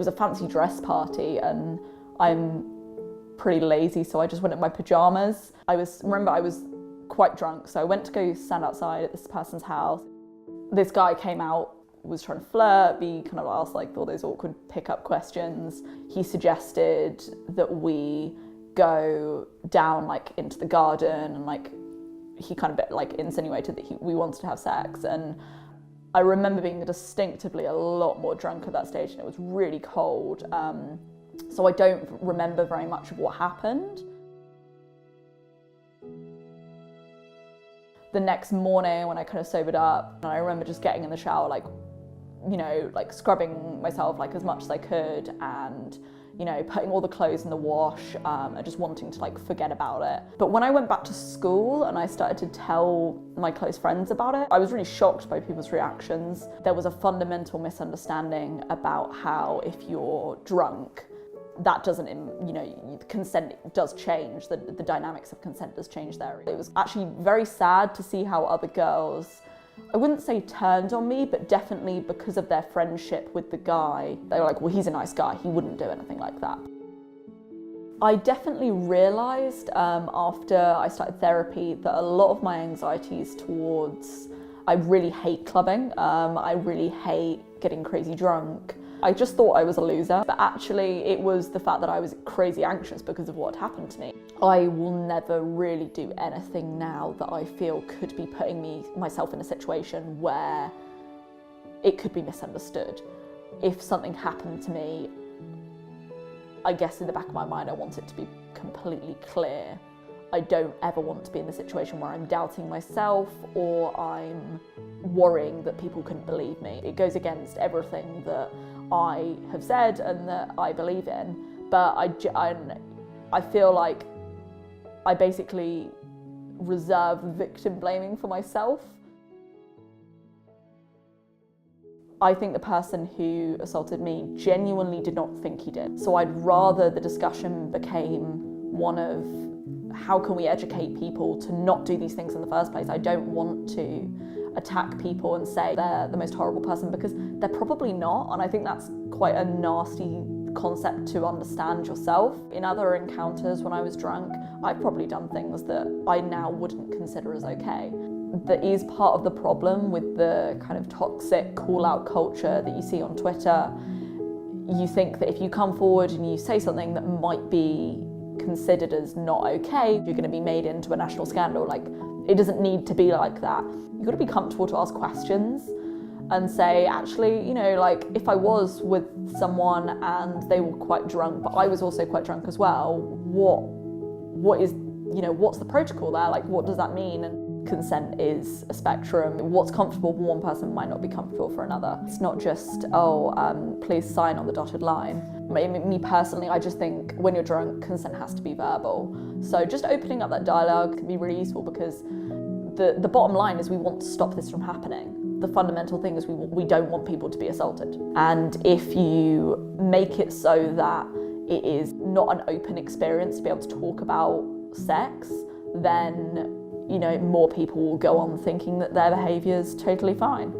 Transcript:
was a fancy dress party and I'm pretty lazy, so I just went in my pajamas. Remember I was quite drunk, so I went to go stand outside at this person's house. This guy came out, was trying to flirt, kind of asked like all those awkward pickup questions. He suggested that we go down like into the garden, and like he kind of like insinuated that we wanted to have sex. And I remember being distinctively a lot more drunk at that stage, and it was really cold. So I don't remember very much of what happened. The next morning when I kind of sobered up, and I remember just getting in the shower, like, you know, like scrubbing myself like as much as I could, and, you know, putting all the clothes in the wash, and just wanting to like forget about it. But when I went back to school and I started to tell my close friends about it, I was really shocked by people's reactions. There was a fundamental misunderstanding about how if you're drunk, that doesn't, you know, consent does change, the dynamics of consent does change there. It was actually very sad to see how other girls, I wouldn't say turned on me, but definitely because of their friendship with the guy, they were like, well, he's a nice guy, he wouldn't do anything like that. I definitely realised after I started therapy that a lot of my anxieties towards, I really hate clubbing, I really hate getting crazy drunk. I just thought I was a loser, but actually it was the fact that I was crazy anxious because of what had happened to me. I will never really do anything now that I feel could be putting myself in a situation where it could be misunderstood. If something happened to me, I guess in the back of my mind I want it to be completely clear. I don't ever want to be in the situation where I'm doubting myself or I'm worrying that people couldn't believe me. It goes against everything that I have said and that I believe in, but I feel like I basically reserve victim blaming for myself. I think the person who assaulted me genuinely did not think he did. So I'd rather the discussion became one of how can we educate people to not do these things in the first place. I don't want to attack people and say they're the most horrible person, because they're probably not, and I think that's quite a nasty concept to understand yourself. In other encounters when I was drunk, I've probably done things that I now wouldn't consider as okay. That is part of the problem with the kind of toxic call-out culture that you see on Twitter. You think that if you come forward and you say something that might be considered as not okay, you're going to be made into a national scandal. Like, it doesn't need to be like that. You've got to be comfortable to ask questions and say, actually, you know, like if I was with someone and they were quite drunk, but I was also quite drunk as well, what is, you know, what's the protocol there? Like, what does that mean? And consent is a spectrum. What's comfortable for one person might not be comfortable for another. It's not just, please sign on the dotted line. Me personally, I just think when you're drunk, consent has to be verbal. So just opening up that dialogue can be really useful, because the bottom line is we want to stop this from happening. The fundamental thing is we don't want people to be assaulted. And if you make it so that it is not an open experience to be able to talk about sex, then, you know, more people will go on thinking that their behaviour is totally fine.